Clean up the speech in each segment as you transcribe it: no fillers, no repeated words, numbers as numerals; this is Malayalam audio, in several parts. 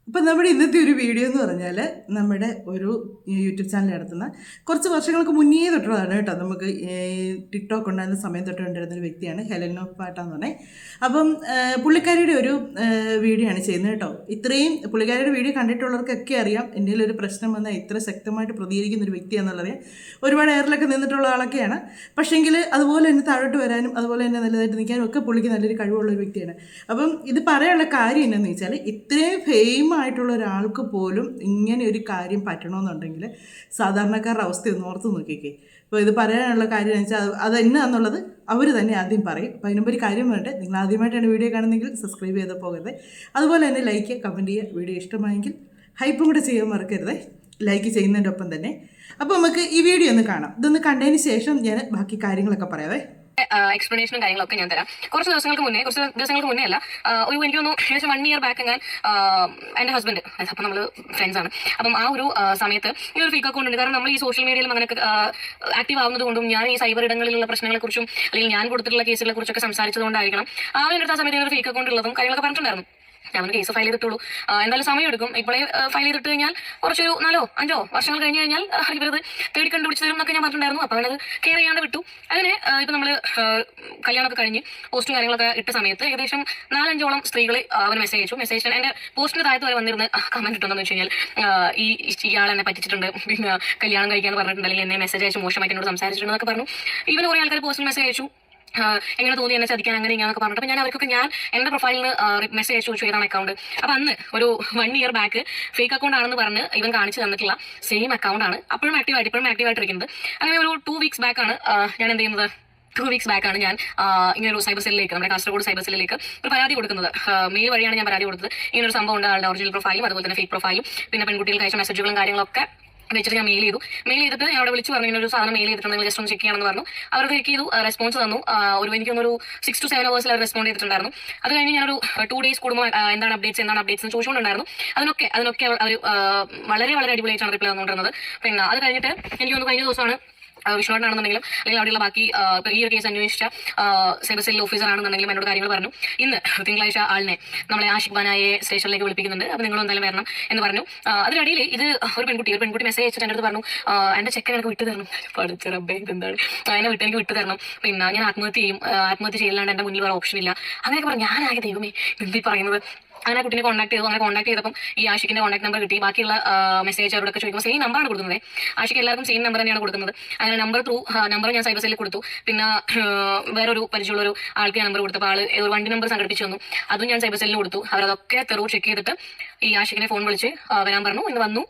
അപ്പം നമ്മുടെ ഇന്നത്തെ ഒരു വീഡിയോ എന്ന് പറഞ്ഞാൽ നമ്മുടെ ഒരു യൂട്യൂബ് ചാനൽ നടത്തുന്ന കുറച്ച് വർഷങ്ങൾക്ക് മുന്നേ തൊട്ടുള്ളതാണ് കേട്ടോ. നമുക്ക് ടിക്ടോക്ക് ഉണ്ടായിരുന്ന സമയം തൊട്ട് കൊണ്ടിരുന്ന ഒരു വ്യക്തിയാണ് ഹെലൻ ഓഫ് പാട്ട എന്ന് പറഞ്ഞത്. അപ്പം പുള്ളിക്കാരിയുടെ ഒരു വീഡിയോ ആണ് ചെയ്യുന്നത് കേട്ടോ. ഇത്രയും പുള്ളിക്കാരിയുടെ വീഡിയോ കണ്ടിട്ടുള്ളവർക്കൊക്കെ അറിയാം എൻ്റെ ഒരു പ്രശ്നം വന്നാൽ ഇത്ര ശക്തമായിട്ട് പ്രതികരിക്കുന്ന ഒരു വ്യക്തിയാണെന്നുള്ളറിയാം. ഒരുപാട് എയറിലൊക്കെ നിന്നിട്ടുള്ള ആളൊക്കെയാണ്. പക്ഷേങ്കിൽ അതുപോലെ തന്നെ താഴോട്ട് വരാനും അതുപോലെ തന്നെ നല്ലതായിട്ട് നിൽക്കാനും ഒക്കെ പുള്ളിക്ക് നല്ലൊരു കഴിവുള്ള ഒരു വ്യക്തിയാണ്. അപ്പം ഇത് പറയാനുള്ള കാര്യം എന്താണെന്ന് വെച്ചാൽ ഇത്രയും ഫെയിം ആയിട്ടുള്ള ഒരാൾക്ക് പോലും ഇങ്ങനെ ഒരു കാര്യം പറ്റണമെന്നുണ്ടെങ്കിൽ സാധാരണക്കാരുടെ അവസ്ഥ ഒന്ന് ഓർത്ത് നോക്കിക്കേ. അപ്പോൾ ഇത് പറയാനുള്ള കാര്യം എന്ന് വെച്ചാൽ അത് എന്നാന്നുള്ളത് അവർ തന്നെ ആദ്യം പറയും. അപ്പോൾ അതിനുമ്പോൾ ഒരു കാര്യം വേണ്ടേ, നിങ്ങൾ ആദ്യമായിട്ടാണ് വീഡിയോ കാണുന്നതെങ്കിൽ സബ്സ്ക്രൈബ് ചെയ്ത് പോകരുത്. അതുപോലെ തന്നെ ലൈക്ക് കമൻറ്റ് ചെയ്യുക. വീഡിയോ ഇഷ്ടമായെങ്കിൽ ഹൈപ്പും കൂടെ ചെയ്യാൻ മറക്കരുത്, ലൈക്ക് ചെയ്യുന്നതിൻ്റെ ഒപ്പം തന്നെ. അപ്പോൾ നമുക്ക് ഈ വീഡിയോ ഒന്ന് കാണാം. ഇതൊന്ന് കണ്ടതിന് ശേഷം ഞാൻ ബാക്കി കാര്യങ്ങളൊക്കെ പറയാവേ. എക്സ്പ്ലനേഷനും കാര്യങ്ങളൊക്കെ ഞാൻ തരാം. കുറച്ച് ദിവസങ്ങൾക്ക് മുന്നേ അല്ല, എനിക്ക് തോന്നുന്നു ഏകദേശം 1 year ബാക്ക് ഞാൻ എൻ്റെ ഹസ്ബൻഡ്, അപ്പം നമ്മൾ ഫ്രണ്ട്സ് ആണ്. അപ്പം ആ ഒരു സമയത്ത് ഈ ഒരു ഫേക്ക് അക്കൗണ്ട് ഉണ്ട്. കാരണം നമ്മൾ ഈ സോഷ്യൽ മീഡിയയിലും അങ്ങനെയൊക്കെ ആക്റ്റീവ് ആവുന്നത് കൊണ്ടും ഞാൻ ഈ സൈബർ ഇടങ്ങളിലുള്ള പ്രശ്നങ്ങളെക്കുറിച്ചും അല്ലെങ്കിൽ ഞാൻ കൊടുത്തിട്ടുള്ള കേസുകളെ കുറിച്ചൊക്കെ സംസാരിച്ചതുകൊണ്ടായിരിക്കണം ആ സമയത്ത് ഒരു ഫേക്ക് അക്കൗണ്ട് ഉള്ളതും കാര്യങ്ങളൊക്കെ പറഞ്ഞിട്ടുണ്ടായിരുന്നു. ഞാൻ കേസ് ഫയൽ ചെയ്തിട്ടുള്ളൂ, എന്തായാലും സമയം എടുക്കും. ഇപ്പോഴേ ഫയൽ ചെയ്തിട്ട് കഴിഞ്ഞാൽ കുറച്ചൊരു 4-5 വർഷങ്ങൾ കഴിഞ്ഞ് കഴിഞ്ഞാൽ ഇവരത് തേടി കണ്ടുപിടിച്ച് തരും എന്നൊക്കെ ഞാൻ പറഞ്ഞിട്ടുണ്ടായിരുന്നു. അപ്പോൾ അവനത് കെയർ ചെയ്യാണ്ട് വിട്ടു. അങ്ങനെ ഇപ്പം നമ്മൾ കല്യാണമൊക്കെ കഴിഞ്ഞ് പോസ്റ്റും കാര്യങ്ങളൊക്കെ ഇട്ട സമയത്ത് ഏകദേശം 4-5ഓളം സ്ത്രീകൾ അവന് മെസ്സേജ് അയച്ചു. മെസ്സേജ് എൻ്റെ പോസ്റ്റിന് താഴത്ത് വരെ വന്നിരുന്ന് കമന്റ് ഇട്ടുണ്ടെന്ന് വെച്ച് കഴിഞ്ഞാൽ ഇയാൾ എന്നെ പറ്റിച്ചിട്ടുണ്ട്, പിന്നെ കല്യാണം കഴിക്കാന്ന് പറഞ്ഞിട്ടുണ്ട്, അല്ലെങ്കിൽ എന്നെ മെസ്സേജ് അയച്ചു മോശമായിട്ട് എന്നോട് സംസാരിച്ചിട്ടുണ്ടെന്നൊക്കെ പറഞ്ഞു. ഇവന് കുറേ ആൾക്കാർ പോസ്റ്റിൽ മെസ്സേജ് അയച്ചു, എങ്ങനെ തോന്നി എന്നെ ചതിക്കാൻ അങ്ങനെ ഇങ്ങനെയൊക്കെ പറഞ്ഞിട്ട്. അപ്പം ഞാൻ അവർക്കൊക്കെ എൻ്റെ പ്രൊഫൈലിൽ മെസ്സേജ് അയച്ചു ചോദിച്ചു ഏതാണ് അക്കൗണ്ട്. അപ്പം അന്ന് ഒരു 1 year ബാക്ക് ഫേക്ക് അക്കൗണ്ട് ആണെന്ന് പറഞ്ഞ് ഇവൻ കാണിച്ച് തന്നിട്ടുള്ള സെയിം അക്കൗണ്ട് ആണ് ഇപ്പോഴും ആക്റ്റീവായിട്ടിരിക്കുന്നത്. അങ്ങനെ ഒരു 2 weeks ബാക്കാണ് ഞാൻ എന്ത് ചെയ്യുന്നത്, 2 weeks ബാക്കാണ് ഞാൻ ഇങ്ങനെ ഒരു സൈബർ സെല്ലിലേക്ക്, നമ്മുടെ കാസർഗോഡ് സൈബർ സെല്ലിലേക്ക് ഒരു പരാതി കൊടുക്കുന്നത്. മെയിൽ വഴിയാണ് ഞാൻ പരാതി കൊടുത്തത്. ഇങ്ങനെ ഒരു സംഭവം ഉണ്ട്, ആളുടെ ഒറിജിനൽ പ്രൊഫൈലും അതുപോലെ തന്നെ ഫേക്ക് പ്രൊഫൈലും പിന്നെ പെൺകുട്ടികൾക്ക് അയച്ച മെസ്സേജുകളും കാര്യങ്ങളൊക്കെ വെച്ചിട്ട് ഞാൻ മെയിൽ ചെയ്തിട്ട് ഞാൻ അവിടെ വിളിച്ച് പറഞ്ഞു ഇങ്ങനെ ഒരു സാധനം മെയിൽ ചെയ്തിട്ടുണ്ട്, നിങ്ങൾ ജസ്റ്റ് ഒന്ന് ചെക്ക് ചെയ്യണമെന്ന് പറഞ്ഞു. അവർ ചെക്ക് ചെയ്തു, റെസ്പോൺസ് തന്നു. എനിക്കൊന്നൊരു 6 to 7 hours അവർ റെസ്പോണ്ട് ചെയ്തിട്ടുണ്ടായിരുന്നു. അത് കഴിഞ്ഞ് ഞാനൊരു 2 days കൂടുമ്പോൾ എന്താണ് അപ്ഡേറ്റ്സ് എന്ന് ചോദിച്ചുകൊണ്ടുണ്ടായിരുന്നു. അതിനൊക്കെ അവർ വളരെ വളരെ അടിപൊളിയായിട്ടാണ് റിപ്ലൈ തന്നുകൊണ്ടിരുന്നത്. പിന്നെ അത് കഴിഞ്ഞിട്ട് എനിക്ക് ഒന്ന് കഴിഞ്ഞ ദിവസമാണ് വിഷ്ണുവാണെന്നുണ്ടെങ്കിലും അല്ലെങ്കിൽ അവിടെയുള്ള ബാക്കി ഈ ഒരു കേസ് അന്വേഷിച്ച സൈബർ സെൽ ഓഫീസർ ആണെന്നുണ്ടെങ്കിലും എന്നോട് കാര്യങ്ങൾ പറഞ്ഞു. ഇന്ന് തിങ്കളാഴ്ച ആളിനെ നമ്മളെ ആഷിഖ് ബാനായെ സ്റ്റേഷനിലേക്ക് വിളിപ്പിക്കുന്നുണ്ട്, അപ്പോൾ നിങ്ങൾ എന്തായാലും വരണം എന്ന് പറഞ്ഞു. അതിനിടയിൽ ഇത് ഒരു പെൺകുട്ടി മെസ്സേജ് അയച്ചിട്ട് എൻ്റെ അടുത്ത് പറഞ്ഞു, എൻ്റെ ചെക്കൻ എനിക്ക് വിട്ടു തരണം, പഠിച്ച റബ്ബേ എന്താണ് എനിക്ക് വിട്ടു തരണം, പിന്നെ ഞാൻ ആത്മഹത്യ ചെയ്യലാണ്ട് എൻ്റെ മുന്നിൽ വേറെ ഓപ്ഷൻ ഇല്ല അങ്ങനെയൊക്കെ പറഞ്ഞു. ഞാനാകെ ദൈവമേ എന്തി പറയുന്നത്. അങ്ങനെ കുട്ടിനെ കോൺടാക്ട് ചെയ്തപ്പം ഈ ആഷിക്കിന്റെ കോൺടാക്ട് നമ്പർ കിട്ടി. ബാക്കിയുള്ള മെസ്സേജ് അവരോടൊക്കെ ചോദിക്കുമ്പോൾ സെയിം നമ്പറാണ് കൊടുക്കുന്നത്. ആഷിക്ക് എല്ലാവർക്കും സെയിം നമ്പർ തന്നെയാണ് കൊടുക്കുന്നത്. അങ്ങനെ നമ്പർ ഞാൻ സൈബർ സെല്ലിൽ കൊടുത്തു. പിന്നെ വേറൊരു പരിചയമുള്ള ഒരു ആൾക്ക് ഞാൻ നമ്പർ കൊടുത്തപ്പോൾ ആള് ഒരു വണ്ടി നമ്പർ സംഘടിപ്പിച്ചു തന്നു. അതും ഞാൻ സൈബർ സെല്ലിൽ കൊടുത്തു. അവരതൊക്കെ ചെക്ക് ചെയ്തിട്ട് ഈ ആഷിക്കിനെ ഫോൺ വിളിച്ച് വരാൻ പറഞ്ഞു. ഇന്ന്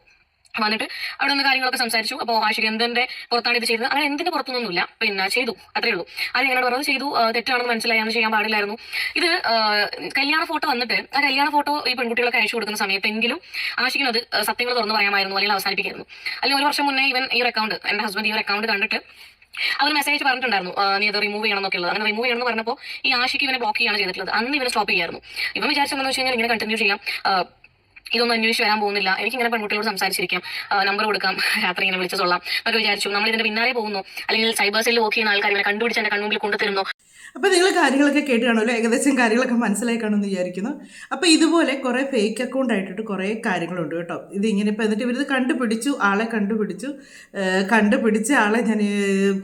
വന്നിട്ട് അവിടെ നിന്ന് കാര്യങ്ങളൊക്കെ സംസാരിച്ചു. അപ്പോൾ ആഷിക്ക് എന്തിന്റെ പുറത്താണ് ഇത് ചെയ്തത്, അങ്ങനെ എന്തിന്റെ പുറത്തൊന്നുമില്ല, പിന്നെ ചെയ്തു, അത്രേ ഉള്ളൂ. അത് ഞങ്ങളോട് പറഞ്ഞത് ചെയ്തു, തെറ്റാണെന്ന് മനസ്സിലായി, അങ്ങനെ ചെയ്യാൻ പാടില്ലായിരുന്നു. ഇത് കല്യാണ ഫോട്ടോ വന്നിട്ട് ആ കല്യാണ ഫോട്ടോ ഈ പെൺകുട്ടികളൊക്കെ അയച്ചു കൊടുക്കുന്ന സമയത്തെങ്കിലും ആഷിക്കിനത് സത്യങ്ങൾ തുറന്നു പറയാമായിരുന്നു, അല്ലെങ്കിൽ അവസാനിപ്പിക്കായിരുന്നു. അല്ലെങ്കിൽ 1 വർഷം മുന്നേ ഇവൻ എൻ്റെ ഹസ്ബൻഡ് ഈ ഒരു അക്കൗണ്ട് കണ്ടിട്ട് അവർ മെസ്സേജ് പറഞ്ഞിട്ടുണ്ടായിരുന്നു നീ അത് റിമൂവ് ചെയ്യണം എന്നൊക്കെ ഉള്ളത്. അങ്ങനെ റിമൂവ് ചെയ്യണമെന്ന് പറഞ്ഞപ്പോൾ ഈ ആഷിക്ക് ഇവനെ ബ്ലോക്ക് ചെയ്യാണ് ചെയ്തിട്ടുള്ളത്. അന്ന് ഇവനെ സ്റ്റോപ്പ് ചെയ്യായിരുന്നു. ഇവൻ വിചാരിച്ചെന്ന് വെച്ച് കഴിഞ്ഞാൽ ഇങ്ങനെ കണ്ടിന്യൂ ചെയ്യാം, ഇതൊന്നും അന്വേഷിച്ച് വരാൻ പോകുന്നില്ല, എനിക്കിങ്ങനെ പെൺകുട്ടികളോട് സംസാരിച്ചിരിക്കാം, നമ്പർ കൊടുക്കാം, രാത്രി ഇങ്ങനെ വിളിച്ചോളാം എന്നൊക്കെ വിചാരിച്ചു. നമ്മൾ ഇതിന്റെ പിന്നാലെ പോകുന്നു, അല്ലെങ്കിൽ സൈബർ സെല്ലിൽ വർക്ക് ചെയ്യുന്ന ആൾക്കാർ ഇവനെ കണ്ടുപിടിച്ച് എൻ്റെ കൺമുമ്പിൽ കൊണ്ടുതരുന്നു. അപ്പോൾ നിങ്ങൾ കാര്യങ്ങളൊക്കെ കേട്ട് കാണുമല്ലോ, ഏകദേശം കാര്യങ്ങളൊക്കെ മനസ്സിലായി കാണുമെന്ന് വിചാരിക്കുന്നു. അപ്പോൾ ഇതുപോലെ കുറേ ഫേക്ക് അക്കൗണ്ട് ആയിട്ടിട്ട് കുറേ കാര്യങ്ങളുണ്ട് കേട്ടോ. ഇതിങ്ങനെ ഇപ്പോൾ എന്നിട്ട് ഇവരിത് കണ്ടുപിടിച്ച ആളെ ഞാൻ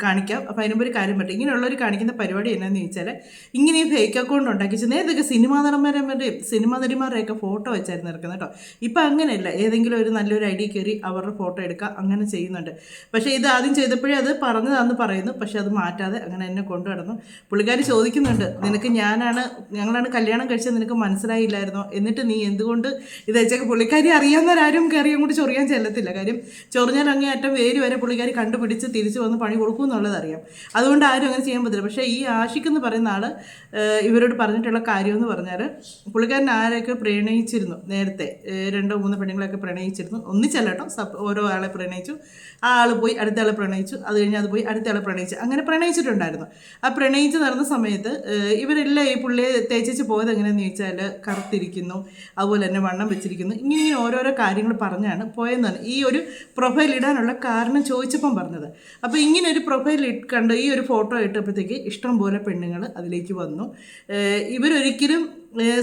കാണിക്കാം. അപ്പോൾ അതിനുമ്പോൾ ഒരു കാര്യം പറ്റും, ഇങ്ങനെയുള്ളവർ കാണിക്കുന്ന പരിപാടി എന്നാന്ന് ചോദിച്ചാൽ ഇങ്ങനെ ഫേക്ക് അക്കൗണ്ട് ഉണ്ടാക്കിച്ച് നേരത്തൊക്കെ സിനിമാ നടിമാരുടെയൊക്കെ ഫോട്ടോ വെച്ചായിരുന്നു ഇറക്കുന്നത് കേട്ടോ. ഇപ്പം അങ്ങനെയല്ല, ഏതെങ്കിലും ഒരു നല്ലൊരു ഐ ഡി കയറി അവരുടെ ഫോട്ടോ എടുക്കുക, അങ്ങനെ ചെയ്യുന്നുണ്ട്. പക്ഷേ ഇത് ആദ്യം ചെയ്തപ്പോഴേ അത് പറഞ്ഞതാണെന്ന് പറയുന്നു, പക്ഷെ അത് മാറ്റാതെ അങ്ങനെ എന്നെ കൊണ്ടു നടന്നു. പുള്ളിക്കാരി ചോദിക്കുന്നുണ്ട്, നിനക്ക് ഞങ്ങളാണ് കല്യാണം കഴിച്ചത്, നിനക്ക് മനസ്സിലായില്ലായിരുന്നോ, എന്നിട്ട് നീ എന്തുകൊണ്ട് ഇത് വെച്ചേക്ക്. പുള്ളിക്കാരി അറിയാവുന്നവരാരും കയറി അങ്ങോട്ട് ചൊറിയാൻ ചെല്ലത്തില്ല. കാര്യം ചൊറിഞ്ഞാൽ അങ്ങേയറ്റം വേര് വരെ പുള്ളിക്കാരി കണ്ടുപിടിച്ച് തിരിച്ച് വന്ന് പണി കൊടുക്കും എന്നുള്ളത് അറിയാം. അതുകൊണ്ട് ആരും അങ്ങനെ ചെയ്യാൻ പറ്റില്ല. പക്ഷേ ഈ ആഷിഖ് എന്ന് പറയുന്ന ആൾ ഇവരോട് പറഞ്ഞിട്ടുള്ള കാര്യമെന്ന് പറഞ്ഞാൽ പുള്ളിക്കാരൻ ആരെയൊക്കെ പ്രണയിച്ചിരുന്നു നേരത്തെ, 2-3 പെണ്ണുങ്ങളെയൊക്കെ പ്രണയിച്ചിരുന്നു. ഒന്നിച്ചല്ല കേട്ടോ, ഓരോ ആളെ പ്രണയിച്ചു. ആ ആൾ പോയി അടുത്ത ആളെ പ്രണയിച്ചു, അത് കഴിഞ്ഞ് അത് പോയി അടുത്ത ആളെ പ്രണയിച്ചു, അങ്ങനെ പ്രണയിച്ചിട്ടുണ്ടായിരുന്നു. ആ പ്രണയിച്ച് നടന്ന സമയത്ത് ഇവരെല്ലാം ഈ പുള്ളിയെ തേച്ചിച്ച് പോയത് എങ്ങനെയാണെന്ന് ചോദിച്ചാൽ കറുത്തിരിക്കുന്നു, അതുപോലെ തന്നെ വണ്ണം വെച്ചിരിക്കുന്നു, ഇങ്ങനെ ഓരോരോ കാര്യങ്ങൾ പറഞ്ഞാണ് പോയെന്നാണ് ഈ ഒരു പ്രൊഫൈൽ ഇടാനുള്ള കാരണം ചോദിച്ചപ്പം പറഞ്ഞത്. അപ്പോൾ ഇങ്ങനെ ഒരു പ്രൊഫൈൽ കണ്ട് ഈ ഒരു ഫോട്ടോ ഇട്ടപ്പോഴത്തേക്ക് ഇഷ്ടം പോലെ പെണ്ണുങ്ങൾ അതിലേക്ക് വന്നു. ഇവരൊരിക്കലും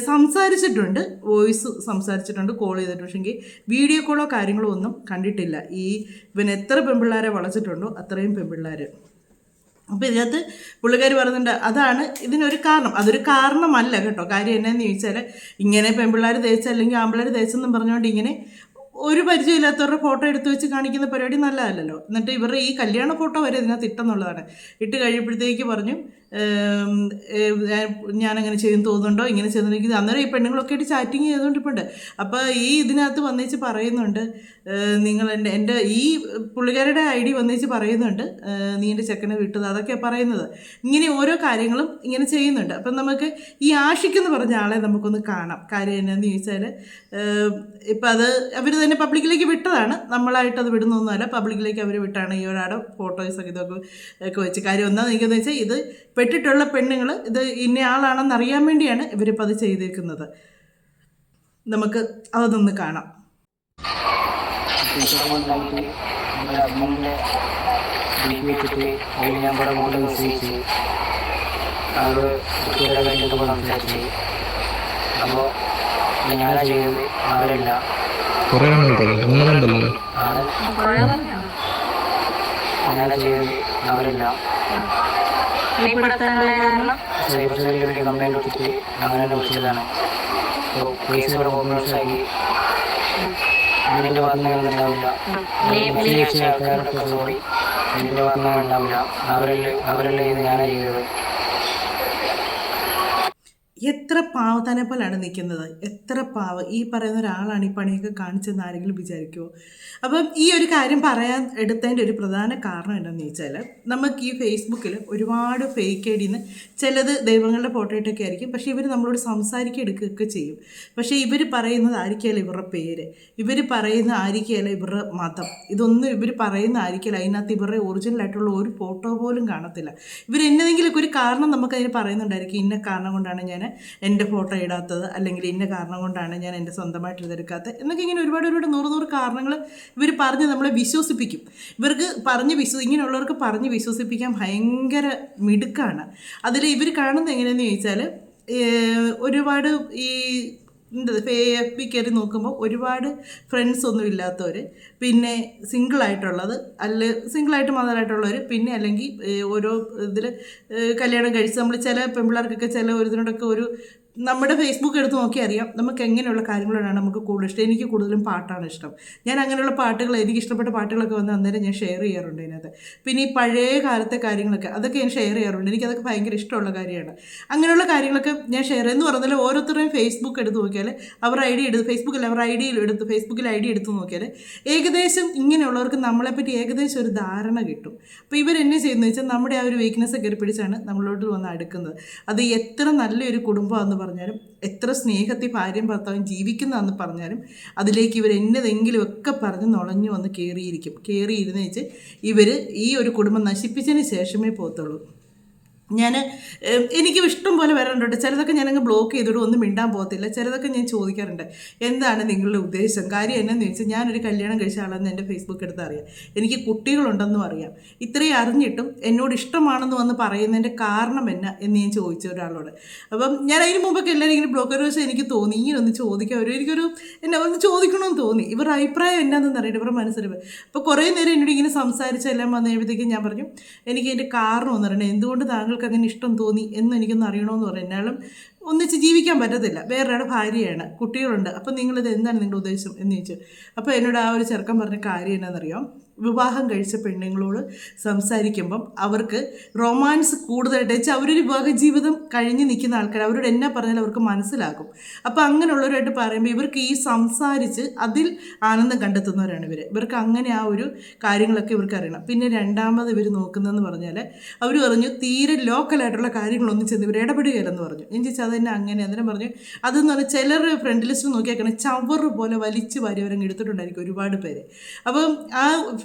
സംസാരിച്ചിട്ടുണ്ട്, വോയിസ് സംസാരിച്ചിട്ടുണ്ട്, കോൾ ചെയ്തിട്ടുണ്ട്. പക്ഷെങ്കിൽ വീഡിയോ കോളോ കാര്യങ്ങളോ ഒന്നും കണ്ടിട്ടില്ല. ഇവൻ എത്ര പെൺപിള്ളേരെ വളച്ചിട്ടുണ്ടോ അത്രയും പെൺപിള്ളേർ. അപ്പോൾ ഇതിനകത്ത് പുള്ളിക്കാർ പറയുന്നുണ്ട് അതാണ് ഇതിനൊരു കാരണം. അതൊരു കാരണമല്ല കേട്ടോ. കാര്യം എന്നാന്ന് ചോദിച്ചാൽ ഇങ്ങനെ പെൺപിള്ളേർ തേച്ച് അല്ലെങ്കിൽ ആമ്പിള്ളേർ തേച്ചെന്നും പറഞ്ഞുകൊണ്ട് ഇങ്ങനെ ഒരു പരിചയമില്ലാത്തവരുടെ ഫോട്ടോ എടുത്ത് വെച്ച് കാണിക്കുന്ന പരിപാടി നല്ലതല്ലല്ലോ. എന്നിട്ട് ഇവരുടെ ഈ കല്യാണ ഫോട്ടോ വരെ ഇതിനകത്ത് ഇട്ടെന്നുള്ളതാണ്. ഇട്ട് കഴിയുമ്പോഴത്തേക്ക് പറഞ്ഞു ഞാനങ്ങനെ ചെയ്യുന്നു തോന്നുന്നുണ്ടോ, ഇങ്ങനെ ചെയ്യുന്നുണ്ടെങ്കിൽ അന്നേരം ഈ പെണ്ണുങ്ങളൊക്കെ ആയിട്ട് ചാറ്റിങ് ചെയ്തുകൊണ്ടിരിപ്പുണ്ട്. അപ്പോൾ ഇതിനകത്ത് വന്നേച്ച് പറയുന്നുണ്ട് നിങ്ങൾ എൻ്റെ ഈ പുള്ളിക്കാരുടെ ID വന്നേച്ച് പറയുന്നുണ്ട് നീ എൻ്റെ ചെക്കനെ വിട്ടത്, അതൊക്കെയാണ് പറയുന്നത്. ഇങ്ങനെ ഓരോ കാര്യങ്ങളും ഇങ്ങനെ ചെയ്യുന്നുണ്ട്. അപ്പം നമുക്ക് ഈ ആഷിക്കെന്ന് പറഞ്ഞ ആളെ നമുക്കൊന്ന് കാണാം. കാര്യം എന്നാന്ന് ചോദിച്ചാൽ ഇപ്പം അത് അവർ തന്നെ പബ്ലിക്കിലേക്ക് വിട്ടതാണ്, നമ്മളായിട്ടത് വിടുന്നൊന്നുമല്ല. പബ്ലിക്കിലേക്ക് അവർ വിട്ടാണ് ഈ ഒരാളുടെ ഫോട്ടോസൊക്കെ ഇതൊക്കെ വെച്ച്. കാര്യം ഒന്നാന്ന് എനിക്കെന്ന് വെച്ചാൽ ഇത് പെട്ടിട്ടുള്ള പെണ്ണുങ്ങൾ ഇത് ഇന്ന ആളാണെന്ന് അറിയാൻ വേണ്ടിയാണ് ഇവരിപ്പോൾ അത് ചെയ്തേക്കുന്നത്. നമുക്ക് അതൊന്ന് കാണാം. സൈബർ സെല്ലിൽ വേണ്ടി കംപ്ലൈൻറ്റ് കൊടുത്തിട്ട് അങ്ങനെ വിളിച്ചതാണ്. കേസ് ഇവിടെ കോൺഗ്രസ്സായി ഇതിൻ്റെ ഭാഗത്തുനിന്ന് ഉണ്ടാവില്ല. ആൾക്കാരൊക്കെ സോറി, ഇതിൻ്റെ ഭാഗത്തുനിന്ന് ഉണ്ടാവില്ല. അവരെല്ലാം ഇത് ഞാനാണ് ചെയ്തത്. എത്ര പാവത്താനെ പോലെയാണ് നിൽക്കുന്നത്, എത്ര പാവം. ഈ പറയുന്ന ഒരാളാണ് ഈ പണിയൊക്കെ കാണിച്ചെന്ന് ആരെങ്കിലും വിചാരിക്കുമോ? അപ്പം ഈ ഒരു കാര്യം പറയാൻ എടുത്തതിൻ്റെ ഒരു പ്രധാന കാരണം എന്താണെന്ന് ചോദിച്ചാൽ നമുക്ക് ഈ ഫേസ്ബുക്കിൽ ഒരുപാട് ഫേക്ക് ഐഡിന്ന് ചിലത് ദൈവങ്ങളുടെ ഫോട്ടോ ഇട്ടൊക്കെ ആയിരിക്കും. പക്ഷേ ഇവർ നമ്മളോട് സംസാരിക്കുക എടുക്കുകയൊക്കെ ചെയ്യും. പക്ഷേ ഇവർ പറയുന്നത് ആയിരിക്കുകയല്ല ഇവരുടെ പേര്, ഇവർ പറയുന്ന ആയിരിക്കുകയല്ല ഇവരുടെ മതം, ഇതൊന്നും ഇവർ പറയുന്ന ആയിരിക്കില്ല. അതിനകത്ത് ഇവരുടെ ഒറിജിനലായിട്ടുള്ള ഒരു ഫോട്ടോ പോലും കാണത്തില്ല. ഇവർ എന്നതെങ്കിലുമൊക്കെ ഒരു കാരണം നമുക്കതിന് പറയുന്നുണ്ടായിരിക്കും. ഇന്ന കാരണം കൊണ്ടാണ് ഞാൻ എൻ്റെ ഫോട്ടോ ഇടാത്തത്, അല്ലെങ്കിൽ ഇന്ന കാരണം കൊണ്ടാണ് ഞാൻ എൻ്റെ സ്വന്തമായിട്ട് ഇതെടുക്കാത്തത് എന്നൊക്കെ ഇങ്ങനെ ഒരുപാട് നൂറ് കാരണങ്ങൾ ഇവർ പറഞ്ഞ് നമ്മളെ വിശ്വസിപ്പിക്കും. ഇവർക്ക് ഇങ്ങനെയുള്ളവർക്ക് പറഞ്ഞ് വിശ്വസിപ്പിക്കാൻ ഭയങ്കര മിടുക്കാണ്. അതിൽ ഇവർ കാണുന്നത് എങ്ങനെയാണെന്ന് ചോദിച്ചാൽ ഒരുപാട് ഈ FB കയറി നോക്കുമ്പോൾ ഒരുപാട് ഫ്രണ്ട്സ് ഒന്നും ഇല്ലാത്തവർ, പിന്നെ സിംഗിളായിട്ടുള്ളത്, സിംഗിളായിട്ട് മാത്രമായിട്ടുള്ളവർ, പിന്നെ അല്ലെങ്കിൽ ഓരോ ഇതിൽ കല്യാണം കഴിച്ച് നമ്മൾ ചില പെൺപിള്ളേർക്കൊക്കെ ചില ഒരു ഇതിനോടൊക്കെ ഒരു നമ്മുടെ ഫേസ്ബുക്ക് എടുത്ത് നോക്കി അറിയാം നമുക്ക് എങ്ങനെയുള്ള കാര്യങ്ങളാണ് നമുക്ക് കൂടുതൽ ഇഷ്ടം. എനിക്ക് കൂടുതലും പാട്ടാണ് ഇഷ്ടം. ഞാൻ അങ്ങനെയുള്ള പാട്ടുകൾ, എനിക്ക് ഇഷ്ടപ്പെട്ട പാട്ടുകളൊക്കെ വന്ന് അന്നേരം ഞാൻ ഷെയർ ചെയ്യാറുണ്ട് അതിനകത്ത്. പിന്നെ ഈ പഴയ കാലത്തെ കാര്യങ്ങളൊക്കെ അതൊക്കെ ഞാൻ ഷെയർ ചെയ്യാറുണ്ട്. എനിക്കതൊക്കെ ഭയങ്കര ഇഷ്ടമുള്ള കാര്യമാണ്. അങ്ങനെയുള്ള കാര്യങ്ങളൊക്കെ ഞാൻ ഷെയർ എന്ന് പറഞ്ഞാൽ ഓരോരുത്തരുടെയും ഫേസ്ബുക്ക് എടുത്ത് നോക്കിയാൽ അവർ ഫേസ്ബുക്കിൽ ID എടുത്ത് നോക്കിയാൽ ഏകദേശം ഇങ്ങനെയുള്ളവർക്ക് നമ്മളെപ്പറ്റി ഏകദേശം ഒരു ധാരണ കിട്ടും. അപ്പോൾ ഇവരെന്നെ ചെയ്യുന്നത് വെച്ചാൽ നമ്മുടെ ആ ഒരു വീക്ക്നെസ് കയറി പിടിച്ചാണ് നമ്മളോട്ട് വന്ന് അടുക്കുന്നത്. അത് എത്ര നല്ലൊരു കുടുംബമാണെന്ന് പറഞ്ഞാലും, എത്ര സ്നേഹത്തിൽ ഭാര്യയും ഭർത്താവും ജീവിക്കുന്നതെന്ന് പറഞ്ഞാലും അതിലേക്ക് ഇവർ എന്നതെങ്കിലും ഒക്കെ പറഞ്ഞ് നുളഞ്ഞു വന്ന് കയറിയിരുന്ന് വെച്ച് ഇവർ ഈ ഒരു കുടുംബം നശിപ്പിച്ചതിന് ശേഷമേ പോകത്തുള്ളൂ. എനിക്ക് ഇഷ്ടം പോലെ വരാറുണ്ട്. ചിലതൊക്കെ ഞാനങ്ങ് ബ്ലോക്ക് ചെയ്തിട്ട് ഒന്നും മിണ്ടാൻ പോകത്തില്ല. ചിലതൊക്കെ ഞാൻ ചോദിക്കാറുണ്ട് എന്താണ് നിങ്ങളുടെ ഉദ്ദേശം. കാര്യം എന്നാന്ന് ചോദിച്ചാൽ ഞാനൊരു കല്യാണം കഴിച്ച ആളെന്ന് എൻ്റെ ഫേസ്ബുക്ക് എടുത്ത് അറിയാം, എനിക്ക് കുട്ടികളുണ്ടെന്നും അറിയാം. ഇത്രയും അറിഞ്ഞിട്ടും എന്നോട് ഇഷ്ടമാണെന്ന് വന്ന് പറയുന്നതിൻ്റെ കാരണം എന്നാ എന്ന് ഞാൻ ചോദിച്ച ഒരാളോട്. അപ്പം ഞാൻ അതിന് മുമ്പൊക്കെ എല്ലാവരും ഇങ്ങനെ ബ്ലോക്കർ വെച്ചാൽ എനിക്ക് തോന്നി ഇങ്ങനെ ഒന്ന് ചോദിക്കാൻ എന്നെ ഒന്ന് ചോദിക്കണമെന്ന് തോന്നി. ഇവരുടെ അഭിപ്രായം എന്നാണെന്ന് അറിയട്ടെ, ഇവരുടെ മനസ്സിൽ. അപ്പോൾ കുറേ നേരം എന്നോട് ഇങ്ങനെ സംസാരിച്ചെല്ലാം വന്നു കഴിയുമ്പോഴത്തേക്കും ഞാൻ പറഞ്ഞു എനിക്ക് അതിൻ്റെ കാരണം ഒന്ന് അറിയണം, എന്തുകൊണ്ട് താങ്കൾ അങ്ങനെ ഇഷ്ടം തോന്നി എന്ന് എനിക്കൊന്ന് അറിയണമെന്ന് പറഞ്ഞു. എന്നാലും ഒന്നിച്ച് ജീവിക്കാൻ പറ്റത്തില്ല, വേറൊരാളുടെ ഭാര്യയാണ്, കുട്ടികളുണ്ട്, അപ്പം നിങ്ങളിത് എന്താണ് നിങ്ങളുടെ ഉദ്ദേശം എന്ന് ചോദിച്ചു. അപ്പോൾ എന്നോട് ആ ഒരു ചെറുക്കൻ പറഞ്ഞ കാര്യം എന്നാണെന്നറിയാം, വിവാഹം കഴിച്ച പെണ്ണുങ്ങളോട് സംസാരിക്കുമ്പം അവർക്ക് റൊമാൻസ് കൂടുതലായിട്ട് വെച്ചാൽ അവരൊരു വിവാഹ ജീവിതം കഴിഞ്ഞ് നിൽക്കുന്ന ആൾക്കാർ, അവരോട് എന്നാ പറഞ്ഞാൽ അവർക്ക് മനസ്സിലാകും. അപ്പോൾ അങ്ങനെയുള്ളവരായിട്ട് പറയുമ്പോൾ ഇവർക്ക് ഈ സംസാരിച്ച് അതിൽ ആനന്ദം കണ്ടെത്തുന്നവരാണ് ഇവർക്ക് അങ്ങനെ ആ ഒരു കാര്യങ്ങളൊക്കെ ഇവർക്ക് അറിയണം. പിന്നെ രണ്ടാമത് ഇവർ നോക്കുന്നതെന്ന് പറഞ്ഞാൽ അവർ പറഞ്ഞു തീരെ ലോക്കലായിട്ടുള്ള കാര്യങ്ങളൊന്നും ചെന്ന് ഇവർ ഇടപെടുകയില്ലെന്ന് പറഞ്ഞു. ഞാൻ ചോദിച്ചാൽ അതെന്നെ അങ്ങനെ അന്നേരം പറഞ്ഞു അതെന്ന് പറഞ്ഞാൽ ചിലർ ഫ്രണ്ട് ലിസ്റ്റ് നോക്കിയാൽ ചവറ് പോലെ വലിച്ച് വാരി അവരങ്ങ് എടുത്തിട്ടുണ്ടായിരിക്കും ഒരുപാട് പേര്. അപ്പം ആ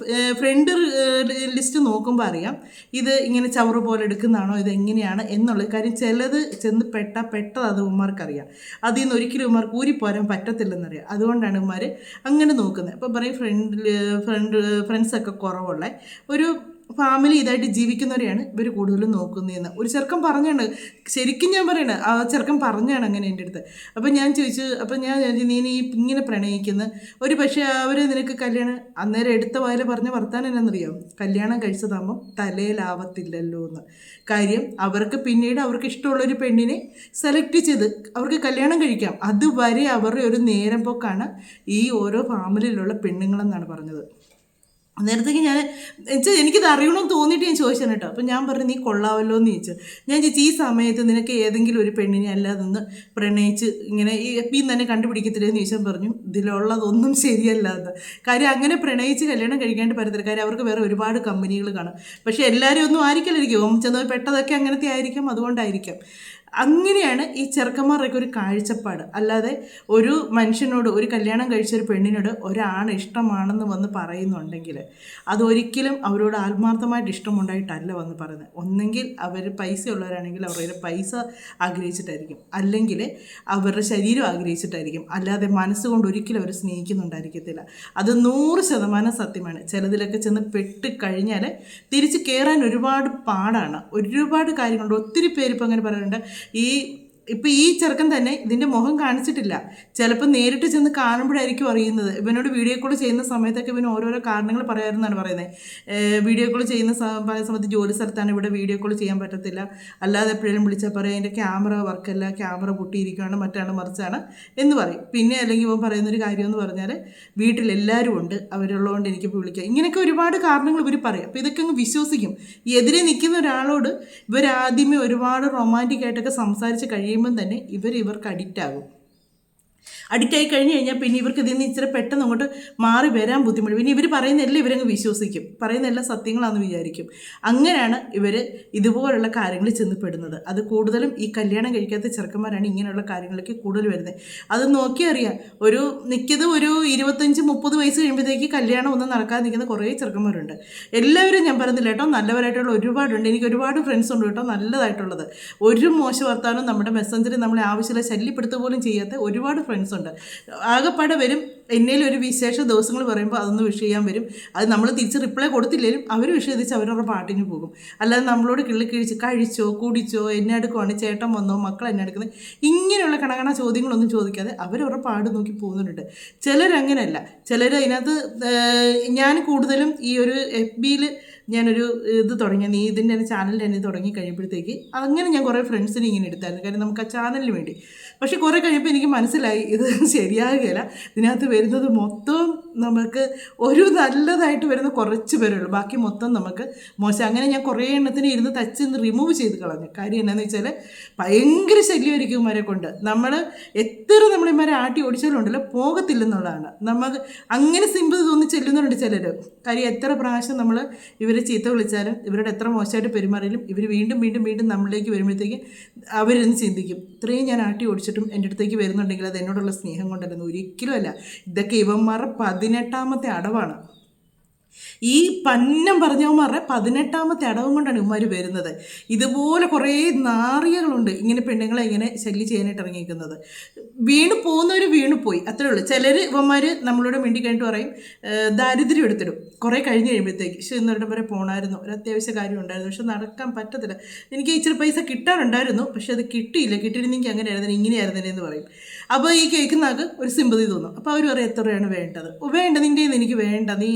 ഫ്രണ്ട് ലിസ്റ്റ് നോക്കുമ്പോൾ അറിയാം ഇത് ഇങ്ങനെ ചവറ് പോലെ എടുക്കുന്നതാണോ, ഇത് എങ്ങനെയാണ് എന്നുള്ള കാര്യം. ചിലത് ചെന്ന് പെട്ടത് അത് ഉമ്മാർക്കറിയാം, അതിൽ നിന്ന് ഒരിക്കലും ഉമ്മാർക്ക് ഊരിപ്പോരാൻ പറ്റത്തില്ലെന്നറിയാം. അതുകൊണ്ടാണ് ഉമ്മാർ അങ്ങനെ നോക്കുന്നത്. അപ്പോൾ പറയും ഫ്രണ്ട്സൊക്കെ കുറവുള്ള ഒരു ഫാമിലി ഇതായിട്ട് ജീവിക്കുന്നവരെയാണ് ഇവർ കൂടുതലും നോക്കുന്നതെന്ന് ഒരു ചെറുക്കൻ പറഞ്ഞാണ്. ശരിക്കും ഞാൻ പറയണത് ആ ചെറുക്കൻ പറഞ്ഞാണ് അങ്ങനെ എൻ്റെ അടുത്ത്. അപ്പം ഞാൻ ചോദിച്ചു, അപ്പം ഞാൻ നീ ഇങ്ങനെ പ്രണയിക്കുന്ന ഒരു പക്ഷേ അവർ നിനക്ക് കല്യാണം അന്നേരം എടുത്ത വായിൽ പറഞ്ഞ വർത്താനം എന്നാണെന്നറിയാം, കല്യാണം കഴിച്ചതാകുമ്പം തലയിലാവത്തില്ലല്ലോ എന്ന്. കാര്യം അവർക്ക് പിന്നീട് അവർക്ക് ഇഷ്ടമുള്ളൊരു പെണ്ണിനെ സെലക്ട് ചെയ്ത് അവർക്ക് കല്യാണം കഴിക്കാം. അതുവരെ അവരുടെ ഒരു നേരം പോക്കാണ് ഈ ഓരോ ഫാമിലിയിലുള്ള പെണ്ണുങ്ങളെന്നാണ് പറഞ്ഞത്. നേരത്തേക്ക് ഞാൻ വെച്ചാൽ എനിക്കിത് അറിയണമെന്ന് തോന്നിയിട്ട് ഞാൻ ചോദിച്ചാണ് കേട്ടോ. അപ്പം ഞാൻ പറഞ്ഞു നീ കൊള്ളാമല്ലോ എന്ന് ചോദിച്ചു. ഞാൻ ചോദിച്ചു ഈ സമയത്ത് നിനക്ക് ഏതെങ്കിലും ഒരു പെണ്ണിനെ അല്ലാതെ നിന്ന് പ്രണയിച്ച് ഇങ്ങനെ ഈ എപ്പിന്ന് തന്നെ കണ്ടുപിടിക്കത്തില്ലെന്ന് ചോദിച്ചാൽ പറഞ്ഞു ഇതിലുള്ളതൊന്നും ശരിയല്ല എന്ന്. കാര്യം അങ്ങനെ പ്രണയിച്ച് കല്യാണം കഴിക്കാണ്ട് പറ്റത്തില്ല. കാര്യം അവർക്ക് വേറെ ഒരുപാട് കമ്പനികൾ കാണും. പക്ഷേ എല്ലാവരും ഒന്നും ആയിരിക്കില്ലായിരിക്കും, ചെന്ന് പെട്ടതൊക്കെ അങ്ങനത്തെ ആയിരിക്കും, അതുകൊണ്ടായിരിക്കാം. അങ്ങനെയാണ് ഈ ചെറുക്കന്മാരുടെയൊക്കെ ഒരു കാഴ്ചപ്പാട്. അല്ലാതെ ഒരു മനുഷ്യനോട്, ഒരു കല്യാണം കഴിച്ചൊരു പെണ്ണിനോട് ഒരാണ് ഇഷ്ടമാണെന്ന് വന്ന് പറയുന്നുണ്ടെങ്കിൽ അതൊരിക്കലും അവരോട് ആത്മാർത്ഥമായിട്ട് ഇഷ്ടമുണ്ടായിട്ടല്ല വന്ന് പറയുന്നത്. ഒന്നെങ്കിൽ അവർ പൈസ ഉള്ളവരാണെങ്കിൽ അവരുടെ പൈസ ആഗ്രഹിച്ചിട്ടായിരിക്കും, അല്ലെങ്കിൽ അവരുടെ ശരീരം ആഗ്രഹിച്ചിട്ടായിരിക്കും, അല്ലാതെ മനസ്സുകൊണ്ട് ഒരിക്കലും അവർ സ്നേഹിക്കുന്നുണ്ടായിരിക്കത്തില്ല. അത് 100% സത്യമാണ്. ചിലതിലൊക്കെ ചെന്ന് പെട്ട് കഴിഞ്ഞാൽ തിരിച്ച് കയറാൻ ഒരുപാട് പാടാണ്. ഒരുപാട് കാര്യങ്ങളുണ്ട്. ഒത്തിരി പേര് ഇപ്പം അങ്ങനെ പറയുന്നുണ്ട്. ഇപ്പം ഈ ചെറുക്കൻ തന്നെ ഇതിൻ്റെ മുഖം കാണിച്ചിട്ടില്ല, ചിലപ്പോൾ നേരിട്ട് ചെന്ന് കാണുമ്പോഴായിരിക്കും അറിയുന്നത്. ഇവനോട് വീഡിയോ കോൾ ചെയ്യുന്ന സമയത്തൊക്കെ ഇവന് ഓരോരോ കാരണങ്ങൾ പറയാമെന്നാണ് പറയുന്നത്. വീഡിയോ കോൾ ചെയ്യുന്ന സമയത്ത് ജോലി സ്ഥലത്താണ്, ഇവിടെ വീഡിയോ കോൾ ചെയ്യാൻ പറ്റത്തില്ല, അല്ലാതെ എപ്പോഴും വിളിച്ചാൽ പറയും എൻ്റെ ക്യാമറ വർക്കല്ല, ക്യാമറ പൊട്ടിയിരിക്കുകയാണ്, മറ്റാണ് മറിച്ചാണ് എന്ന് പറയും. പിന്നെ അല്ലെങ്കിൽ ഇവൻ പറയുന്നൊരു കാര്യം എന്ന് പറഞ്ഞാൽ വീട്ടിലെല്ലാവരും ഉണ്ട്, അവരുള്ളതുകൊണ്ട് എനിക്കിപ്പോൾ വിളിക്കാം. ഇങ്ങനെയൊക്കെ ഒരുപാട് കാരണങ്ങൾ ഇവർ പറയും. അപ്പോൾ ഇതൊക്കെ അങ്ങ് വിശ്വസിക്കും. എതിരെ നിൽക്കുന്ന ഒരാളോട് ഇവരാദ്യമേ ഒരുപാട് റൊമാൻറ്റിക് ആയിട്ടൊക്കെ സംസാരിച്ച് കഴിയുമ്പം തന്നെ ഇവർക്ക് അഡിക്റ്റായി കഴിഞ്ഞ് കഴിഞ്ഞാൽ പിന്നെ ഇവർക്ക് ഇതിൽ നിന്ന് ഇച്ചിരി പെട്ടെന്ന് അങ്ങോട്ട് മാറി വരാൻ ബുദ്ധിമുട്ട്. പിന്നെ ഇവർ പറയുന്നതെല്ലാം ഇവരങ്ങ് വിശ്വസിക്കും, പറയുന്നതെല്ലാം സത്യങ്ങളാണെന്ന് വിചാരിക്കും. അങ്ങനെയാണ് ഇവർ ഇതുപോലുള്ള കാര്യങ്ങളിൽ ചെന്നപ്പെടുന്നത്. അത് കൂടുതലും ഈ കല്യാണം കഴിക്കാത്ത ചെറുക്കന്മാരാണ് ഇങ്ങനെയുള്ള കാര്യങ്ങളിലേക്ക് കൂടുതൽ വരുന്നത്. അത് നോക്കിയറിയാം. ഒരു 25-30 വയസ്സ് കഴിയുമ്പോഴത്തേക്ക് കല്യാണം ഒന്നും നടക്കാതെ നിൽക്കുന്ന കുറേ ചെറുക്കന്മാരുണ്ട്. എല്ലാവരും ഞാൻ പറയുന്നില്ല കേട്ടോ, നല്ലവരായിട്ടുള്ള ഒരുപാടുണ്ട്. എനിക്ക് ഒരുപാട് ഫ്രണ്ട്സ് ഉണ്ട് കേട്ടോ, നല്ലതായിട്ടുള്ളത്. ഒരു മോശം വർത്താനം നമ്മുടെ മെസ്സഞ്ചറിൽ നമ്മളെ ആവശ്യമില്ല ശല്യപ്പെടുത്തുക പോലും ചെയ്യാത്ത ഒരുപാട് ഫ്രണ്ട്സ് ഉണ്ട്. ആകെപ്പാടെ വരും എന്നേലും ഒരു വിശേഷ ദിവസങ്ങൾ പറയുമ്പോൾ അതൊന്ന് വിഷ് ചെയ്യാൻ വരും. അത് നമ്മൾ തിരിച്ച് റിപ്ലൈ കൊടുത്തില്ലെങ്കിലും അവർ വിഷയത്തിച്ച് അവരവരുടെ പാട്ടിന് പോകും. അല്ലാതെ നമ്മളോട് കിള്ളിക്കിഴിച്ച് കഴിച്ചോ കുടിച്ചോ, എന്നെ എടുക്കുവാണ്, ചേട്ടൻ വന്നോ, മക്കൾ എന്നെ എടുക്കുന്നത്, ഇങ്ങനെയുള്ള കണക്കണ ചോദ്യങ്ങളൊന്നും ചോദിക്കാതെ അവരവരുടെ പാട് നോക്കി പോകുന്നുണ്ട്. ചിലരങ്ങനെയല്ല. ചിലർ അതിനകത്ത് ഞാൻ കൂടുതലും ഈ ഒരു FBയിൽ ഞാനൊരു ഇത് തുടങ്ങി, നീ ഇതിൻ്റെ ചാനൽ തന്നെ തുടങ്ങി കഴിയുമ്പോഴത്തേക്ക് അങ്ങനെ ഞാൻ കുറേ ഫ്രണ്ട്സിനെ ഇങ്ങനെ എടുത്തായിരുന്നു. കാര്യം നമുക്ക് ആ ചാനലിന് വേണ്ടി. പക്ഷേ കുറേ കഴിയുമ്പോൾ എനിക്ക് മനസ്സിലായി ഇത് ശരിയാകുകയില്ല. ഇതിനകത്ത് വരുന്നത് മൊത്തം നമുക്ക് ഒരു നല്ലതായിട്ട് വരുന്ന കുറച്ച് പേരുള്ളൂ, ബാക്കി മൊത്തം നമുക്ക് മോശം. അങ്ങനെ ഞാൻ കുറേ എണ്ണത്തിന് ഇരുന്ന് തച്ച് റിമൂവ് ചെയ്ത് കളഞ്ഞു. കാര്യം എന്നാന്ന് വെച്ചാൽ ഭയങ്കര ശല്യമായിരിക്കും ഇവരെ കൊണ്ട്. എത്ര ഇവരെ ആട്ടി ഓടിച്ചാലുണ്ടല്ലോ പോകത്തില്ലെന്നുള്ളതാണ്. നമുക്ക് അങ്ങനെ സിമ്പിൾ തോന്നി ചെല്ലുന്നുണ്ട് ചിലർ. കാര്യം എത്ര പ്രാവശ്യം നമ്മൾ ഇവരെ ചീത്ത വിളിച്ചാലും ഇവരോട് എത്ര മോശമായിട്ട് പെരുമാറിയാലും ഇവർ വീണ്ടും വീണ്ടും വീണ്ടും നമ്മളിലേക്ക് വരുമ്പോഴത്തേക്ക് അവരിന്ന് ചിന്തിക്കും, ഇത്രയും ഞാൻ ആട്ടി ഓടിച്ചിട്ടും എൻ്റെ അടുത്തേക്ക് വരുന്നുണ്ടെങ്കിൽ അത് എന്നോടുള്ള സ്നേഹം കൊണ്ടല്ലെന്ന്. ഒരിക്കലും അല്ല. ഇതൊക്കെ ഇവന്മാരുടെ 18ാമത്തെ അടവാണ്. ഈ പന്നം പറഞ്ഞവന്മാരുടെ 18ാമത്തെ അടവും കൊണ്ടാണ് ഇവന്മാർ വരുന്നത്. ഇതുപോലെ കുറേ നാറികളുണ്ട് ഇങ്ങനെ പെണ്ണുങ്ങളെ ഇങ്ങനെ ശല്യം ചെയ്യാനായിട്ട് ഇറങ്ങിയിരിക്കുന്നത്. വീണു പോകുന്നവർ വീണു പോയി, അത്രേ ഉള്ളൂ. ചിലർ ഇവന്മാർ നമ്മളോട് മിണ്ടി കഴിഞ്ഞിട്ട് പറയും ദാരിദ്ര്യം എടുത്തിടും. കുറേ കഴിഞ്ഞ് കഴിയുമ്പോഴത്തേക്ക് പക്ഷേ ഇന്നിടം വരെ പോകണമായിരുന്നു, ഒരു അത്യാവശ്യ കാര്യം ഉണ്ടായിരുന്നു, പക്ഷെ നടക്കാൻ പറ്റത്തില്ല, എനിക്ക് ഇച്ചിരി പൈസ കിട്ടാറുണ്ടായിരുന്നു, പക്ഷെ അത് കിട്ടിയില്ല, കിട്ടിയിരുന്നെങ്കിൽ അങ്ങനെ ആയിരുന്നില്ല, ഇങ്ങനെയായിരുന്നില്ല എന്ന് പറയും. അപ്പോൾ ഈ കേൾക്കുന്ന ആൾക്ക് ഒരു സിമ്പതി തോന്നും. അപ്പോൾ അവർ പറയും എത്ര രൂപയാണ് വേണ്ടത്, വേണ്ട നിൻ്റെ എനിക്ക് വേണ്ട, നീ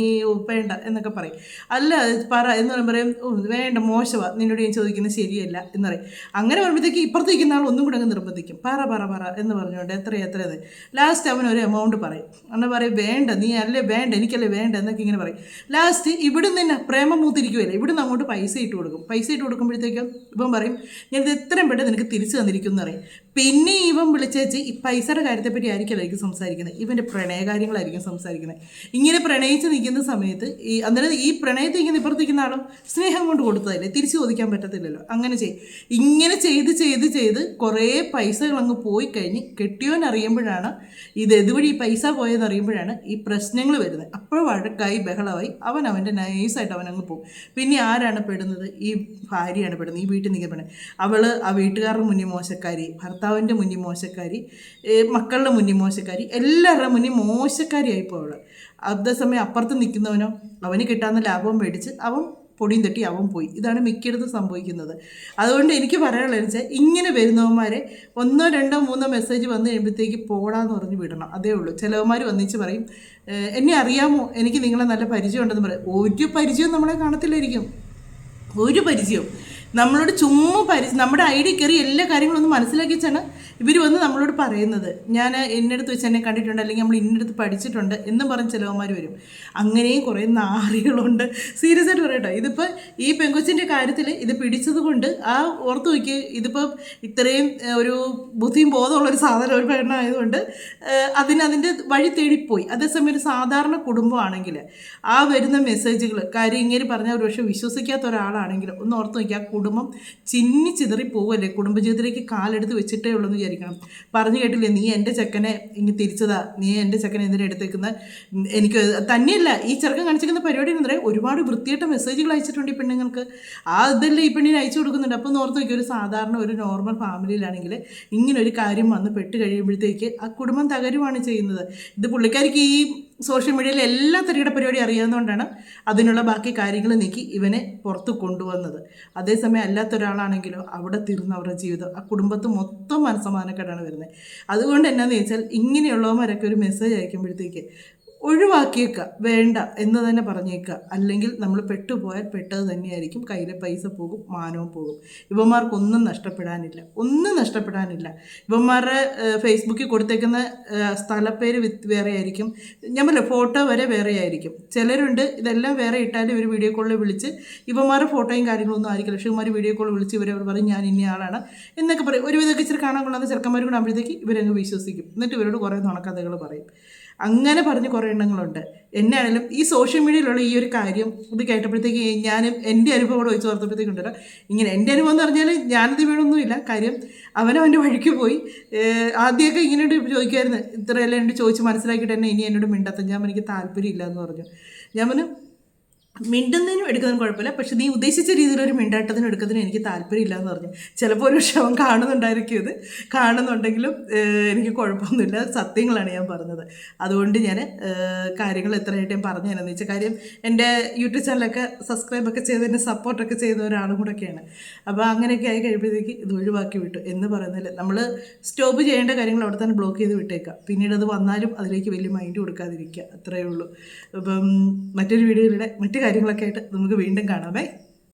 വേണ്ട എന്നൊക്കെ പറയും. അല്ല പറ എന്ന് പറയും, വേണ്ട മോശമാണ്, നിന്നോട് ഞാൻ ചോദിക്കുന്നത് ശരിയല്ല എന്ന് പറയും. അങ്ങനെ പറയുമ്പോഴത്തേക്ക് ഇപ്പുറത്തേക്കുന്ന ആൾ ഒന്നും കൂടെ അങ്ങ് നിർബന്ധിക്കും, പറ പറ പറ എന്ന് പറഞ്ഞുകൊണ്ട് എത്രയെന്ന്. ലാസ്റ്റ് അവൻ ഒരു എമൗണ്ട് പറയും. അന്ന് പറയും വേണ്ട, നീ അല്ലേ വേണ്ട, എനിക്കല്ലേ വേണ്ട എന്നൊക്കെ ഇങ്ങനെ പറയും. ലാസ്റ്റ് ഇവിടുന്ന് തന്നെ പ്രേമം മൂത്തിരിക്കുമല്ലേ, ഇവിടുന്ന് അങ്ങോട്ട് പൈസ ഇട്ട് കൊടുക്കും. പൈസ ഇട്ട് കൊടുക്കുമ്പോഴത്തേക്കും ഇവൻ പറയും ഞാനിത് എത്രയും പെട്ടെന്ന് നിനക്ക് തിരിച്ചു തന്നിരിക്കും എന്ന് പറയും. പിന്നെ ഇവൻ വിളിച്ചേച്ച് ഈ പൈസയുടെ കാര്യത്തെപ്പറ്റി ആയിരിക്കും സംസാരിക്കുന്നത്, ഇവൻ്റെ പ്രണയകാര്യങ്ങളായിരിക്കും സംസാരിക്കുന്നത്. ഇങ്ങനെ പ്രണയിച്ച് നിൽക്കുന്ന സമയത്ത് അന്നേരം ഈ പ്രണയത്തിരിക്കുന്ന ഇപ്പുറത്തിരിക്കുന്ന ആളും സ്നേഹം കൊണ്ട് കൊടുത്തതല്ലേ, തിരിച്ചു ചോദിക്കാൻ പറ്റത്തില്ലല്ലോ. അങ്ങനെ ഇങ്ങനെ ചെയ്ത് കുറേ പൈസകൾ അങ്ങ് പോയി കഴിഞ്ഞ് കെട്ടിയോൻ അറിയുമ്പോഴാണ് ഇത് ഇതുവഴി ഈ പൈസ പോയെന്ന് അറിയുമ്പോഴാണ് ഈ പ്രശ്നങ്ങൾ വരുന്നത്. അപ്പോൾ വഴക്കായി ബഹളമായി അവൻ്റെ നൈസായിട്ട് അവനങ്ങ് പോകും. പിന്നെ ആരാണ് പെടുന്നത്? ഈ ഭാര്യയാണ് പെടുന്നത്, ഈ വീട്ടിൽ നിൽക്കുന്ന പെണ്ണ്. അവൾ ആ വീട്ടുകാരുടെ മുന്നിൽ മോശക്കാരി, ഭർത്താവിൻ്റെ മുന്നിൽ മോശക്കാരി, മക്കളുടെ മുന്നിൽ മോശക്കാരി, എല്ലാവരുടെ മുന്നിൽ മോശക്കാരിയായിപ്പോൾ അവൾ. അതേസമയം അപ്പുറത്ത് നിൽക്കുന്നവനോ അവന് കിട്ടാവുന്ന ലാഭവും മേടിച്ച് അവൻ പൊടിയും തട്ടി അവൻ പോയി. ഇതാണ് മിക്കയിടത്തും സംഭവിക്കുന്നത്. അതുകൊണ്ട് എനിക്ക് പറയാനുള്ളത് വെച്ചാൽ ഇങ്ങനെ വരുന്നവന്മാരെ 1, 2, 3 മെസ്സേജ് വന്ന് കഴിയുമ്പോഴത്തേക്ക് പോടാന്ന് പറഞ്ഞ് വിടണം. അതേ ഉള്ളൂ. ചിലവന്മാർ വന്നിച്ച് പറയും എന്നെ അറിയാമോ, എനിക്ക് നിങ്ങളെ നല്ല പരിചയം ഉണ്ടെന്ന് പറയും. ഒരു പരിചയവും നമ്മളെ കാണത്തില്ലായിരിക്കും, ഒരു പരിചയവും. നമ്മളോട് ചുമ്മാ നമ്മുടെ ഐഡി കയറി എല്ലാ കാര്യങ്ങളും ഒന്ന് മനസ്സിലാക്കിച്ചാണ് ഇവർ വന്ന് നമ്മളോട് പറയുന്നത്. ഞാൻ ഇന്നടുത്ത് വെച്ച് എന്നെ കണ്ടിട്ടുണ്ട്, അല്ലെങ്കിൽ നമ്മൾ ഇന്നടുത്ത് പഠിച്ചിട്ടുണ്ട് എന്നും പറഞ്ഞ് ചിലവന്മാർ വരും. അങ്ങനെയും കുറേ നാറികളുണ്ട്. സീരിയസ് ആയിട്ട് പറയട്ടോ. ഇതിപ്പോൾ ഈ പെങ്കൊച്ചിൻ്റെ കാര്യത്തിൽ ഇത് പിടിച്ചത് കൊണ്ട് ഓർത്ത് നോക്കി, ഇതിപ്പോൾ ഇത്രയും ഒരു ബുദ്ധിയും ബോധമുള്ളൊരു സാധനം ഒരു പെണ്ണായതുകൊണ്ട് അതിൻ്റെ വഴി തേടിപ്പോയി. അതേസമയം ഒരു സാധാരണ കുടുംബമാണെങ്കിൽ വരുന്ന മെസ്സേജുകൾ കാര്യം ഇങ്ങനെ പറഞ്ഞാൽ ഒരു പക്ഷേ വിശ്വസിക്കാത്ത ഒരാളാണെങ്കിൽ ഒന്ന് ഓർത്ത് നോക്കി, ആ കുടുംബം ചിന്നി ചിതറി പോവല്ലേ. കുടുംബജീവിതത്തിലേക്ക് കാലെടുത്ത് വെച്ചിട്ടേ ഉള്ളൂ എന്ന് വിചാരിക്കണം. പറഞ്ഞു കേട്ടില്ലേ, നീ എൻ്റെ ചെക്കനെ ഇങ്ങനെ തിരിച്ചതാ, നീ എൻ്റെ ചെക്കനെ എന്തിനാ എടുത്തേക്കുന്നത്, എനിക്ക് തന്നെയല്ല ഈ ചെറുക്കൻ കാണിച്ചിരിക്കുന്ന പരിപാടി എന്ന് പറയാം. ഒരുപാട് വൃത്തിയായിട്ട മെസ്സേജുകൾ അയച്ചിട്ടുണ്ട് ഈ പെണ്ണുങ്ങൾക്ക്. ഇതല്ലേ ഈ പെണ്ണിനെ അയച്ചു കൊടുക്കുന്നുണ്ട്. അപ്പോൾ ഓർത്ത് നോക്കി, ഒരു സാധാരണ ഒരു നോർമൽ ഫാമിലിയിലാണെങ്കിൽ ഇങ്ങനെ ഒരു കാര്യം വന്ന് പെട്ട് കഴിയുമ്പോഴത്തേക്ക് ആ കുടുംബം തകരുവാണ് ചെയ്യുന്നത്. ഇത് പുള്ളിക്കാരിക്ക് ഈ സോഷ്യൽ മീഡിയയിൽ എല്ലാ തരികട പരിപാടി അറിയാവുന്നതുകൊണ്ടാണ് അതിനുള്ള ബാക്കി കാര്യങ്ങൾ നീക്കി ഇവനെ പുറത്ത് കൊണ്ടുവന്നത്. അതേസമയം അല്ലാത്തൊരാളാണെങ്കിലോ അവിടെ തീർന്ന അവരുടെ ജീവിതം, ആ കുടുംബത്ത് മൊത്തം മനസ്സമാനക്കേടാണ് വരുന്നത്. അതുകൊണ്ട് എന്നാന്ന് ചോദിച്ചാൽ ഇങ്ങനെയുള്ളവന്മാരൊക്കെ ഒരു മെസ്സേജ് അയക്കുമ്പോഴത്തേക്ക് ഒഴിവാക്കിയേക്കുക, വേണ്ട എന്ന് തന്നെ പറഞ്ഞേക്കുക. അല്ലെങ്കിൽ നമ്മൾ പെട്ടുപോയാൽ പെട്ടത് തന്നെയായിരിക്കും. കയ്യിലെ പൈസ പോകും, മാനവും പോകും. ഇവന്മാർക്കൊന്നും നഷ്ടപ്പെടാനില്ല, ഒന്നും നഷ്ടപ്പെടാനില്ല. ഇവന്മാരുടെ ഫേസ്ബുക്കിൽ കൊടുത്തേക്കുന്ന സ്ഥലപ്പേര് വേറെ ആയിരിക്കും, ഞാൻ പറഞ്ഞ ഫോട്ടോ വരെ വേറെ ആയിരിക്കും. ചിലരുണ്ട് ഇതെല്ലാം വേറെ ഇട്ടാലും ഇവർ വീഡിയോ കോളിൽ വിളിച്ച് ഇവന്മാരുടെ ഫോട്ടോയും കാര്യങ്ങളൊന്നും ആയിരിക്കില്ല. പക്ഷേ ഇവന്മാർ വീഡിയോ കോൾ വിളിച്ച് ഇവരവർ പറയും ഞാൻ ഇന്ന ആളാണ് എന്നൊക്കെ പറയും. ഒരുവിധമൊക്കെ ഇച്ചിരി കാണാൻ കൊള്ളുന്ന ചെറുക്കന്മാർ കൂടെ ആകുമ്പോഴത്തേക്ക് ഇവരങ്ങ് വിശ്വസിക്കും. എന്നിട്ട് ഇവരോട് കുറേ നുണക്കഥകൾ പറയും. അങ്ങനെ പറഞ്ഞ് കുറേ എണ്ണങ്ങളുണ്ട്. എന്നാണെങ്കിലും ഈ സോഷ്യൽ മീഡിയയിലുള്ള ഈ ഒരു കാര്യം ഇത് കേട്ടപ്പോഴത്തേക്ക് ഞാനും എൻ്റെ അനുഭവം കൂടെ വെച്ച് ഓർത്തപ്പോഴത്തേക്കുണ്ടല്ലോ, ഇങ്ങനെ എൻ്റെ അനുഭവം എന്ന് പറഞ്ഞാൽ ഞാനത് വീണൊന്നുമില്ല. കാര്യം അവനവൻ്റെ വഴിക്ക് പോയി. ആദ്യമൊക്കെ ഇങ്ങനെ ചോദിക്കുമായിരുന്നു, ഇത്രയെല്ലാം എന്നോട് ചോദിച്ച് മനസ്സിലാക്കിയിട്ട് എന്നെ ഇനി എന്നോട് മിണ്ടത്ത. ഞാൻ എനിക്ക് താല്പര്യമില്ല എന്ന് പറഞ്ഞു. ഞാൻ പറഞ്ഞു മിണ്ടുന്നതിനും എടുക്കുന്നതിനും കുഴപ്പമില്ല, പക്ഷെ നീ ഉദ്ദേശിച്ച രീതിയിലൊരു മിണ്ടാട്ടത്തിനും എടുക്കുന്നതിനും എനിക്ക് താല്പര്യമില്ല എന്ന് പറഞ്ഞു. ചിലപ്പോൾ ഒരു ക്ഷമം കാണുന്നുണ്ടായിരിക്കും, ഇത് കാണുന്നുണ്ടെങ്കിലും എനിക്ക് കുഴപ്പമൊന്നുമില്ല, സത്യങ്ങളാണ് ഞാൻ പറഞ്ഞത്. അതുകൊണ്ട് ഞാൻ കാര്യങ്ങൾ എത്രയായിട്ട് ഞാൻ പറഞ്ഞു തരാമെന്ന് വെച്ചാൽ, കാര്യം എൻ്റെ യൂട്യൂബ് ചാനലൊക്കെ സബ്സ്ക്രൈബൊക്കെ ചെയ്ത് എന്നെ സപ്പോർട്ടൊക്കെ ചെയ്ത ഒരാളും കൂടെയൊക്കെയാണ്. അപ്പോൾ അങ്ങനെയൊക്കെ ആയി കഴിയുമ്പോഴത്തേക്ക് ഇത് ഒഴിവാക്കി വിട്ടു എന്ന് പറയുന്നതിൽ നമ്മൾ സ്റ്റോപ്പ് ചെയ്യേണ്ട കാര്യങ്ങൾ അവിടെ തന്നെ ബ്ലോക്ക് ചെയ്ത് വിട്ടേക്കാം. പിന്നീട് അത് വന്നാലും അതിലേക്ക് വലിയ മൈൻഡ് കൊടുക്കാതിരിക്കുക, അത്രയേ ഉള്ളൂ. അപ്പം മറ്റൊരു വീഡിയോയിലൂടെ മറ്റു കാര്യങ്ങളൊക്കെ ആയിട്ട് നമുക്ക് വീണ്ടും കാണാമേ.